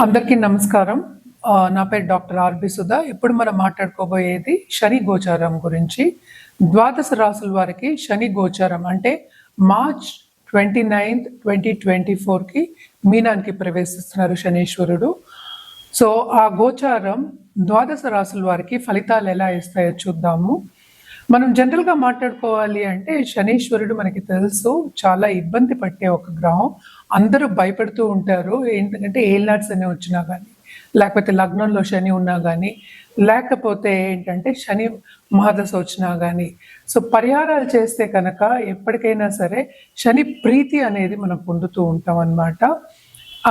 అందరికీ నమస్కారం. నా పేరు డాక్టర్ ఆర్‌బి సుధా. ఇప్పుడు మనం మాట్లాడుకోబోయేది శని గోచారం గురించి. ద్వాదశ రాసుల వారికి శని గోచారం అంటే మార్చ్ 29, 2024కి మీనానికి ప్రవేశిస్తున్నారు శనీశ్వరుడు. సో, ఆ గోచారం ద్వాదశ రాసుల వారికి ఫలితాలు ఎలా ఇస్తాయో చూద్దాము. మనం జనరల్‌గా మాట్లాడుకోవాలి అంటే శనీశ్వరుడు మనకి తెలుసు చాలా ఇబ్బంది పట్టే ఒక గ్రహం. అందరూ భయపడుతూ ఉంటారు. ఏంటంటే ఏలినాటి శని వచ్చినా గానీ, లేకపోతే లగ్నంలో శని ఉన్నా గానీ, లేకపోతే ఏంటంటే శని మహాదశ వచ్చినా గానీ. సో, పరిహారాలు చేస్తే కనుక ఎప్పటికైనా సరే శని ప్రీతి అనేది మనం పొందుతూ ఉంటాం అన్నమాట.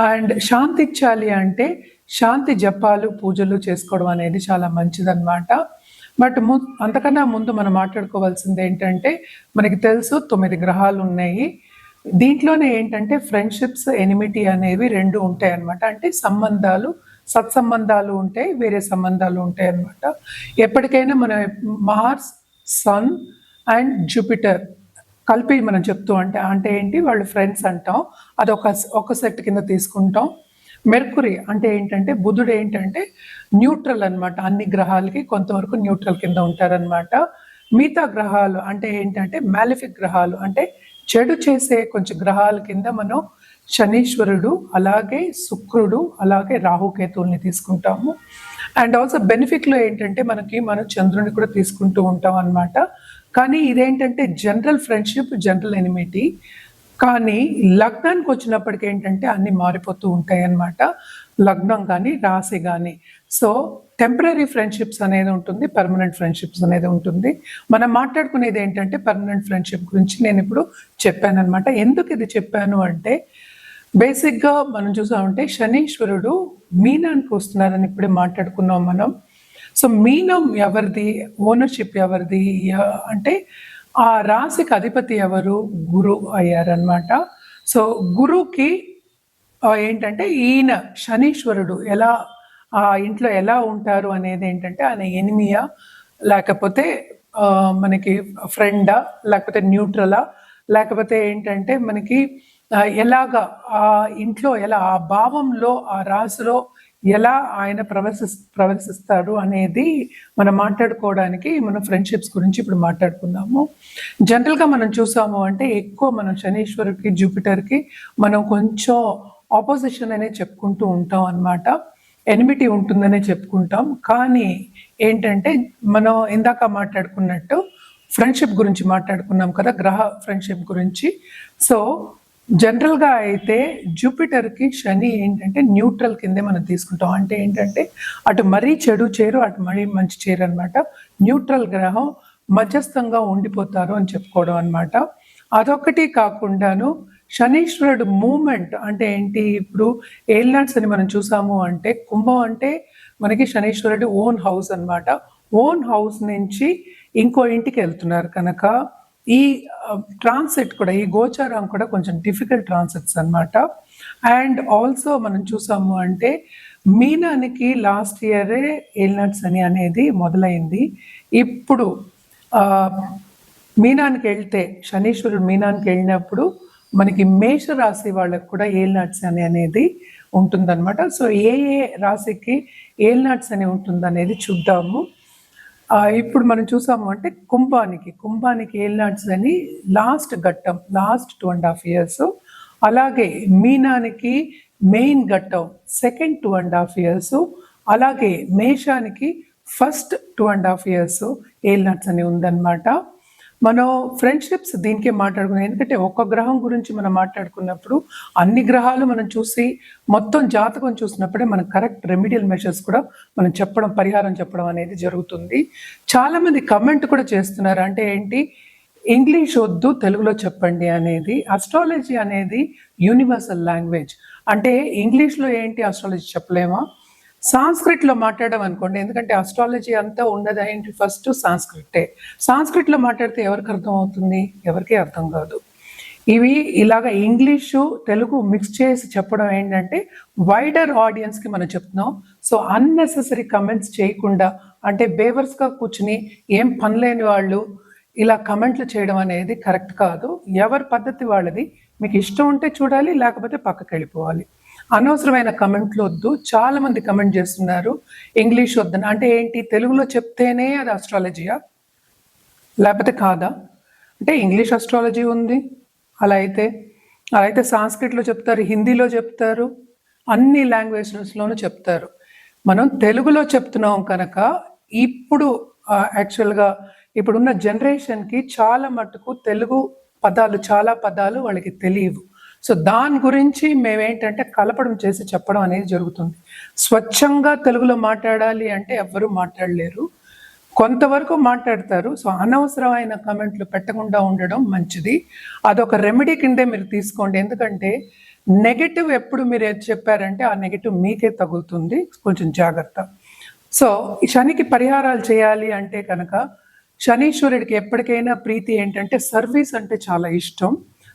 అండ్ శాంతి ఇచ్చాలి అంటే శాంతి జపాలు, పూజలు చేసుకోవడం అనేది చాలా మంచిదన్నమాట. బట్ అంతకన్నా ముందు మనం మాట్లాడుకోవాల్సింది ఏంటంటే మనకి తెలుసు 9 గ్రహాలు ఉన్నాయి. దీంట్లోనే ఏంటంటే ఫ్రెండ్షిప్స్, ఎనిమిటీ అనేవి 2 ఉంటాయన్నమాట. అంటే సంబంధాలు, సత్సంబంధాలు ఉంటాయి, వేరే సంబంధాలు ఉంటాయి అన్నమాట. ఎప్పటికైనా మన మార్స్, సన్ అండ్ జూపిటర్ కలిపి మనం చెప్తూ అంటే ఏంటి వాళ్ళు ఫ్రెండ్స్ అంటాం. అది ఒక సెట్ కింద తీసుకుంటాం. మెర్కురీ అంటే ఏంటంటే బుధుడు ఏంటంటే న్యూట్రల్ అన్నమాట. అన్ని గ్రహాలకి కొంతవరకు న్యూట్రల్ కింద ఉంటారనమాట. మిగతా గ్రహాలు అంటే ఏంటంటే మ్యాలిఫిక్ గ్రహాలు అంటే చెడు చేసే కొంచెం గ్రహాల కింద మనం శనీశ్వరుడు, అలాగే శుక్రుడు, అలాగే రాహుకేతువుల్ని తీసుకుంటాము. అండ్ ఆల్సో బెనిఫిట్లో ఏంటంటే మనం చంద్రుని కూడా తీసుకుంటూ ఉంటాం అన్నమాట. కానీ ఇదేంటంటే జనరల్ ఫ్రెండ్షిప్, జనరల్ ఎనిమిటీ. కానీ లగ్నానికి వచ్చినప్పటికి ఏంటంటే అన్నీ మారిపోతూ ఉంటాయి అన్నమాట. లగ్నం కానీ, రాశి కానీ. సో, టెంపరరీ ఫ్రెండ్షిప్స్ అనేది ఉంటుంది, పర్మనెంట్ ఫ్రెండ్షిప్స్ అనేది ఉంటుంది. మనం మాట్లాడుకునేది ఏంటంటే పర్మనెంట్ ఫ్రెండ్షిప్ గురించి నేను ఇప్పుడు చెప్పానన్నమాట. ఎందుకు ఇది చెప్పాను అంటే బేసిక్గా మనం చూసామంటే శనీశ్వరుడు మీనానికి వస్తున్నారని ఇప్పుడే మాట్లాడుకున్నాం మనం. సో, మీనం ఎవరిది, ఓనర్షిప్ ఎవరిది అంటే ఆ రాశికి అధిపతి ఎవరు, గురు అయ్యారనమాట. సో, గురువుకి ఏంటంటే ఈయన శనీశ్వరుడు ఎలా ఆ ఇంట్లో ఎలా ఉంటారు అనేది ఏంటంటే ఆయన ఎనిమియా, లేకపోతే మనకి ఫ్రెండా, లేకపోతే న్యూట్రలా, లేకపోతే ఏంటంటే మనకి ఎలాగా ఆ ఇంట్లో ఎలా ఆ భావంలో ఆ రాశిలో ఎలా ఆయన ప్రవర్తిస్తాడు అనేది మనం మాట్లాడుకోవడానికి మనం ఫ్రెండ్షిప్స్ గురించి ఇప్పుడు మాట్లాడుకుందాము. జనరల్గా మనం చూసాము అంటే ఎక్కువ మనం శనీశ్వరుడికి, జూపిటర్కి మనం కొంచెం ఆపోజిషన్ అనేది చెప్పుకుంటూ ఉంటాం అన్నమాట. ఎనిమిటీ ఉంటుందనే చెప్పుకుంటాం. కానీ ఏంటంటే మనం ఇందాక మాట్లాడుకున్నట్టు ఫ్రెండ్షిప్ గురించి మాట్లాడుకున్నాం కదా, గ్రహ ఫ్రెండ్షిప్ గురించి. సో, జనరల్గా అయితే జూపిటర్కి శని ఏంటంటే న్యూట్రల్ కిందే మనం తీసుకుంటాం. అంటే ఏంటంటే అటు మరీ చెడు చేరు, అటు మరీ మంచి చేరు అనమాట. న్యూట్రల్ గ్రహం మధ్యస్థంగా ఉండిపోతారు అని చెప్పుకోవడం అనమాట. అదొకటి కాకుండాను శనీశ్వరుడు మూమెంట్ అంటే ఏంటి, ఇప్పుడు ఏలినాడ్స్ అని మనం చూసాము అంటే కుంభం అంటే మనకి శనీశ్వరుడు ఓన్ హౌస్ అనమాట. ఓన్ హౌస్ నుంచి ఇంకో ఇంటికి వెళ్తున్నారు కనుక ఈ ట్రాన్సిట్ కూడా, ఈ గోచారం కూడా కొంచెం డిఫికల్ట్ ట్రాన్సిట్స్ అనమాట. అండ్ ఆల్సో మనం చూసాము అంటే మీనానికి లాస్ట్ ఇయరే ఏలినాడ్స్ అని అనేది మొదలైంది. ఇప్పుడు మీనానికి వెళ్తే శనీశ్వరుడు మీనానికి వెళ్ళినప్పుడు మనకి మేషరాశి వాళ్ళకు కూడా ఏలినాడ్స్ అని అనేది ఉంటుందన్నమాట. సో, ఏ ఏ రాశికి ఏలినాడ్స్ అని ఉంటుందనేది చూద్దాము. ఇప్పుడు మనం చూసాము అంటే కుంభానికి ఏలినాడ్స్ అని లాస్ట్ ఘట్టం, లాస్ట్ 2.5 years. అలాగే మీనానికి మెయిన్ ఘట్టం సెకండ్ 2.5 years. అలాగే మేషానికి ఫస్ట్ 2.5 years ఏలినాడ్స్ అని ఉందన్నమాట. మనం ఫ్రెండ్షిప్స్ దీనికే మాట్లాడుకున్నాం. ఎందుకంటే ఒక్క గ్రహం గురించి మనం మాట్లాడుకున్నప్పుడు అన్ని గ్రహాలు మనం చూసి మొత్తం జాతకం చూసినప్పుడే మనం కరెక్ట్ రెమిడియల్ మెషర్స్ కూడా మనం చెప్పడం, పరిహారం చెప్పడం అనేది జరుగుతుంది. చాలామంది కమెంట్ కూడా చేస్తున్నారు. అంటే ఏంటి, ఇంగ్లీష్ వద్దు తెలుగులో చెప్పండి అనేది. అస్ట్రాలజీ అనేది యూనివర్సల్ లాంగ్వేజ్. అంటే ఇంగ్లీష్లో ఏంటి అస్ట్రాలజీ చెప్పలేమా, సాంస్క్రిట్లో మాట్లాడడం అనుకోండి. ఎందుకంటే అస్ట్రాలజీ అంతా ఉన్నది ఏంటి, ఫస్ట్ సాంస్క్రిటే. సాంస్క్రిట్లో మాట్లాడితే ఎవరికి అర్థం అవుతుంది, ఎవరికీ అర్థం కాదు. ఇవి ఇలాగ ఇంగ్లీషు తెలుగు మిక్స్ చేసి చెప్పడం ఏంటంటే వైడర్ ఆడియన్స్కి మనం చెప్తున్నాం. సో, అన్నెసెసరీ కమెంట్స్ చేయకుండా, అంటే బేవర్స్గా కూర్చుని ఏం పనిలేని వాళ్ళు ఇలా కమెంట్లు చేయడం అనేది కరెక్ట్ కాదు. ఎవరి పద్ధతి వాళ్ళది. మీకు ఇష్టం ఉంటే చూడాలి, లేకపోతే పక్కకి వెళ్ళిపోవాలి. అనవసరమైన కమెంట్లు వద్దు. చాలా మంది కమెంట్ చేస్తున్నారు ఇంగ్లీష్ వద్దని. అంటే ఏంటి, తెలుగులో చెప్తేనే అది అస్ట్రాలజీయా లేకపోతే కాదా? అంటే ఇంగ్లీష్ అస్ట్రాలజీ ఉంది, అలా అయితే సాంస్క్రిట్లో చెప్తారు, హిందీలో చెప్తారు, అన్ని లాంగ్వేజెస్లోనూ చెప్తారు. మనం తెలుగులో చెప్తున్నాం కనుక ఇప్పుడు యాక్చువల్గా ఇప్పుడున్న జనరేషన్కి చాలా మటుకు తెలుగు పదాలు, చాలా పదాలు వాళ్ళకి తెలియవు. సో దాని గురించి మేమేంటంటే కలపడం చేసి చెప్పడం అనేది జరుగుతుంది. స్వచ్ఛంగా తెలుగులో మాట్లాడాలి అంటే ఎవ్వరూ మాట్లాడలేరు, కొంతవరకు మాట్లాడతారు. సో అనవసరమైన కమెంట్లు పెట్టకుండా ఉండడం మంచిది. అదొక రెమెడీ కిందే మీరు తీసుకోండి. ఎందుకంటే నెగటివ్ ఎప్పుడు మీరు ఏది చెప్పారంటే ఆ నెగటివ్ మీకే తగులుతుంది, కొంచెం జాగ్రత్త. సో ఈ శనికి పరిహారాలు చేయాలి అంటే కనుక శనీశ్వరుడికి ఎప్పటికైనా ప్రీతి ఏంటంటే సర్వీస్ అంటే చాలా ఇష్టం.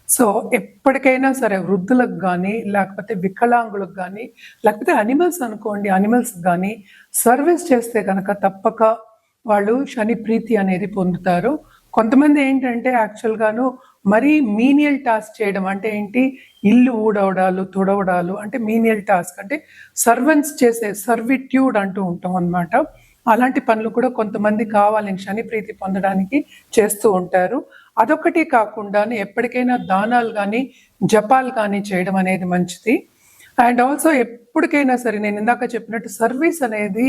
సో ఎప్పటికైనా సరే వృద్ధులకు కానీ, లేకపోతే వికలాంగులకు కానీ, లేకపోతే అనిమల్స్ అనుకోండి, అనిమల్స్ కానీ సర్వీస్ చేస్తే కనుక తప్పక వాళ్ళు శని ప్రీతి అనేది పొందుతారు. కొంతమంది ఏంటంటే యాక్చువల్గాను మరీ మీనియల్ టాస్క్ చేయడం అంటే ఏంటి, ఇల్లు ఊడవడాలు, తుడవడాలు అంటే మీనియల్ టాస్క్, అంటే సర్వెంట్స్ చేసే సర్విట్యూడ్ అంటూ ఉంటాం అన్నమాట. అలాంటి పనులు కూడా కొంతమంది కావాలని శని ప్రీతి పొందడానికి చేస్తూ ఉంటారు. అదొకటి కాకుండా ఎప్పటికైనా దానాలు కానీ, జపాలు కానీ చేయడం అనేది మంచిది. అండ్ ఆల్సో ఎప్పటికైనా సరే నేను ఇందాక చెప్పినట్టు సర్వీస్ అనేది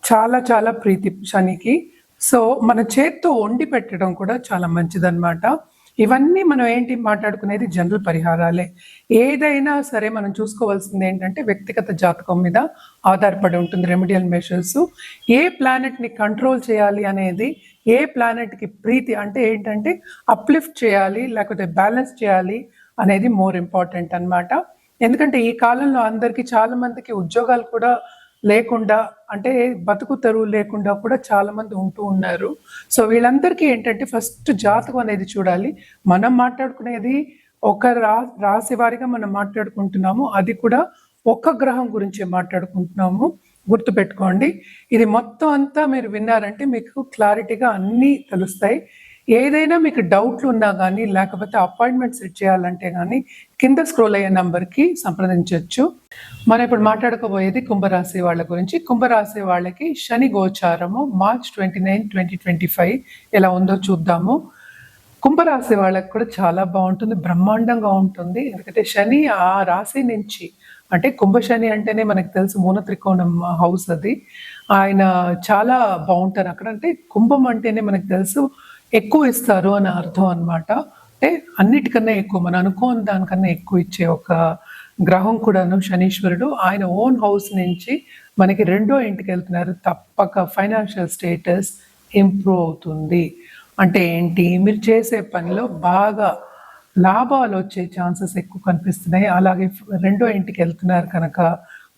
చాలా చాలా ప్రీతి శనికి. సో మన చేత్తో వండి పెట్టడం కూడా చాలా మంచిదన్నమాట. ఇవన్నీ మనం ఏంటి మాట్లాడుకునేది జనరల్ పరిహారాలే. ఏదైనా సరే మనం చూసుకోవాల్సింది ఏంటంటే వ్యక్తిగత జాతకం మీద ఆధారపడి ఉంటుంది రెమెడియల్ మెషర్స్. ఏ ప్లానెట్ని కంట్రోల్ చేయాలి అనేది, ఏ ప్లానెట్కి ప్రీతి అంటే ఏంటంటే అప్లిఫ్ట్ చేయాలి లేకపోతే బ్యాలెన్స్ చేయాలి అనేది మోర్ ఇంపార్టెంట్ అన్నమాట. ఎందుకంటే ఈ కాలంలో అందరికీ, చాలా మందికి ఉద్యోగాలు కూడా లేకుండా, అంటే బతుకు తెరువు లేకుండా కూడా చాలా మంది ఉంటూ ఉన్నారు. సో వీళ్ళందరికీ ఏంటంటే ఫస్ట్ జాతకం అనేది చూడాలి. మనం మాట్లాడుకునేది ఒక రాశి వారిగా మనం మాట్లాడుకుంటున్నాము, అది కూడా ఒక్క గ్రహం గురించి మాట్లాడుకుంటున్నాము. గుర్తుపెట్టుకోండి, ఇది మొత్తం అంతా మీరు విన్నారంటే మీకు క్లారిటీగా అన్నీ తెలుస్తాయి. ఏదైనా మీకు డౌట్లు ఉన్నా కానీ, లేకపోతే అపాయింట్మెంట్ సెట్ చేయాలంటే కానీ కింద స్క్రోల్ అయ్యే నంబర్కి సంప్రదించవచ్చు. మనం ఇప్పుడు మాట్లాడుకోబోయేది కుంభరాశి వాళ్ళ గురించి. కుంభరాశి వాళ్ళకి శని గోచారము March 29, 2025 ఎలా ఉందో చూద్దాము. కుంభరాశి వాళ్ళకి కూడా చాలా బాగుంటుంది, బ్రహ్మాండంగా ఉంటుంది. ఎందుకంటే శని ఆ రాశి నుంచి, అంటే కుంభశని అంటేనే మనకు తెలుసు మూల త్రికోణం హౌస్ అది, ఆయన చాలా బాగుంటారు అక్కడ. అంటే కుంభం అంటేనే మనకు తెలుసు ఎక్కువ ఇస్తారు అని అర్థం అన్నమాట. అంటే అన్నిటికన్నా ఎక్కువ, మనం అనుకోని దానికన్నా ఎక్కువ ఇచ్చే ఒక గ్రహం కూడాను శనీశ్వరుడు. ఆయన ఓన్ హౌస్ నుంచి మనకి 2వ ఇంటికి వెళ్తున్నారు. తప్పక ఫైనాన్షియల్ స్టేటస్ ఇంప్రూవ్ అవుతుంది. అంటే ఏంటి, మీరు చేసే పనిలో బాగా లాభాలు వచ్చే ఛాన్సెస్ ఎక్కువ కనిపిస్తున్నాయి. అలాగే 2వ ఇంటికి వెళ్తున్నారు కనుక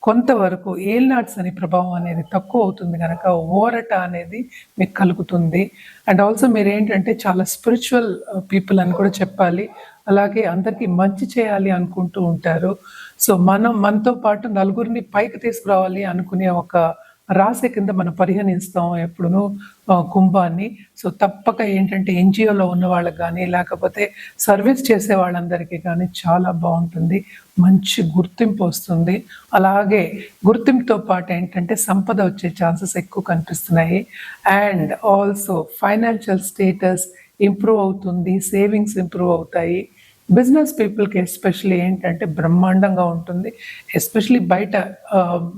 కొంతవరకు ఏల్నాట్స్ అనే ప్రభావం అనేది తక్కువ అవుతుంది కనుక ఓరట అనేది మీకు కలుగుతుంది. అండ్ ఆల్సో మీరు ఏంటంటే చాలా స్పిరిచువల్ పీపుల్ అని కూడా చెప్పాలి. అలాగే అందరికీ మంచి చేయాలి అనుకుంటూ ఉంటారు. సో మనతో పాటు నలుగురిని పైకి తీసుకురావాలి అనుకునే ఒక రాశి కింద మనం పరిగణిస్తాం ఎప్పుడును కుంభాన్ని. సో తప్పక ఏంటంటే ఎన్జిఓలో ఉన్న వాళ్ళకి కానీ, లేకపోతే సర్వీస్ చేసే వాళ్ళందరికీ కానీ చాలా బాగుంటుంది, మంచి గుర్తింపు వస్తుంది. అలాగే గుర్తింపుతో పాటు ఏంటంటే సంపద వచ్చే ఛాన్సెస్ ఎక్కువ కనిపిస్తున్నాయి. And also financial status improve అవుతుంది, సేవింగ్స్ ఇంప్రూవ్ అవుతాయి. బిజినెస్ పీపుల్కి ఎస్పెషలీ ఏంటంటే బ్రహ్మాండంగా ఉంటుంది. ఎస్పెషలీ బయట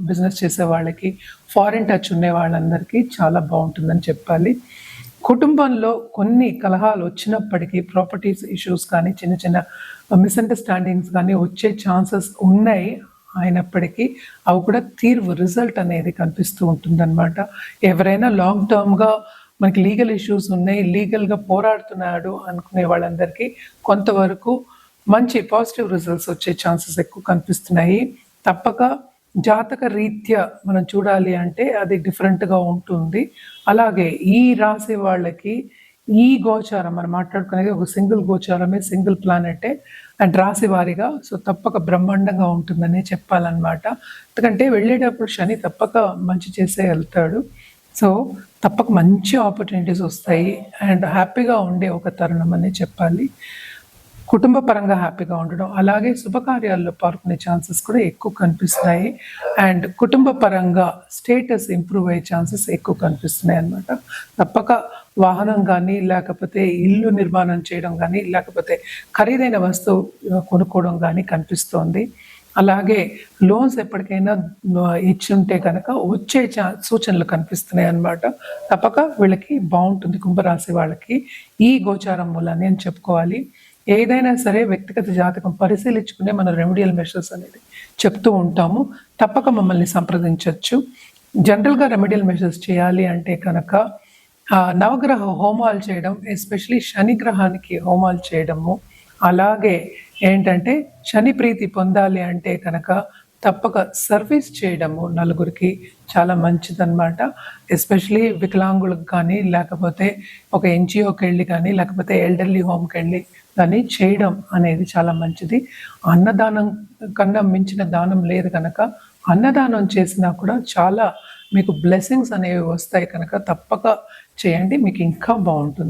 బిజినెస్ చేసే వాళ్ళకి, ఫారిన్ టచ్ ఉండే వాళ్ళందరికీ చాలా బాగుంటుందని చెప్పాలి. కుటుంబంలో కొన్ని కలహాలు వచ్చినప్పటికీ, ప్రాపర్టీస్ ఇష్యూస్ కానీ, చిన్న చిన్న మిస్అండర్స్టాండింగ్స్ కానీ వచ్చే ఛాన్సెస్ ఉన్నాయి. అయినప్పటికీ అవి కూడా తీర్పు రిజల్ట్ అనేది కనిపిస్తూ ఉంటుందన్నమాట. ఎవరైనా లాంగ్ టర్మ్గా మనకి లీగల్ ఇష్యూస్ ఉన్నాయి, లీగల్గా పోరాడుతున్నాడు అనుకునే వాళ్ళందరికీ కొంతవరకు మంచి పాజిటివ్ రిజల్ట్స్ వచ్చే ఛాన్సెస్ ఎక్కువ కనిపిస్తున్నాయి. తప్పక జాతక రీత్యా మనం చూడాలి అంటే అది డిఫరెంట్గా ఉంటుంది. అలాగే ఈ రాశి వాళ్ళకి ఈ గోచారం మనం మాట్లాడుకునేది ఒక సింగిల్ గోచారమే, సింగిల్ ప్లానెటే అండ్ రాశి వారిగా. సో తప్పక బ్రహ్మాండంగా ఉంటుందని చెప్పాలన్నమాట. ఎందుకంటే వెళ్ళేటప్పుడు శని తప్పక మంచి చేసే వెళ్తాడు. సో తప్పక మంచి ఆపర్చునిటీస్ వస్తాయి అండ్ హ్యాపీగా ఉండే ఒక తరుణం అని చెప్పాలి. కుటుంబ పరంగా హ్యాపీగా ఉండడం, అలాగే శుభకార్యాల్లో పాల్గొనే ఛాన్సెస్ కూడా ఎక్కువ కనిపిస్తున్నాయి. అండ్ కుటుంబ పరంగా స్టేటస్ ఇంప్రూవ్ అయ్యే ఛాన్సెస్ ఎక్కువ కనిపిస్తున్నాయి అన్నమాట. తప్పక వాహనం కానీ, లేకపోతే ఇల్లు నిర్మాణం చేయడం కానీ, లేకపోతే ఖరీదైన వస్తువు కొనుక్కోవడం కానీ కనిపిస్తోంది. అలాగే లోన్స్ ఎప్పటికైనా ఇచ్చుంటే కనుక వచ్చే సూచనలు కనిపిస్తున్నాయి అన్నమాట. తప్పక వీళ్ళకి బాగుంటుంది కుంభరాశి వాళ్ళకి ఈ గోచారం మూలాన్ని అని చెప్పుకోవాలి. ఏదైనా సరే వ్యక్తిగత జాతకం పరిశీలించుకునే మన రెమెడియల్ మెషర్స్ అనేది చెప్తూ ఉంటాము. తప్పక మమ్మల్ని సంప్రదించవచ్చు. జనరల్గా రెమెడియల్ మెషర్స్ చేయాలి అంటే కనుక నవగ్రహ హోమాలు చేయడం, ఎస్పెషలీ శని గ్రహానికి హోమాలు చేయడము, అలాగే ఏంటంటే శని ప్రీతి పొందాలి అంటే కనుక తప్పక సర్వీస్ చేయడము నలుగురికి చాలా మంచిదన్నమాట. ఎస్పెషలీ వికలాంగులకు కానీ, లేకపోతే ఒక ఎన్జిఓకి వెళ్ళి కానీ, లేకపోతే ఎల్డర్లీ హోమ్కి వెళ్ళి కానీ చేయడం అనేది చాలా మంచిది. అన్నదానం కన్నా మించిన దానం లేదు కనుక అన్నదానం చేసినా కూడా చాలా మీకు బ్లెస్సింగ్స్ అనేవి వస్తాయి కనుక తప్పక చేయండి, మీకు ఇంకా బాగుంటుంది.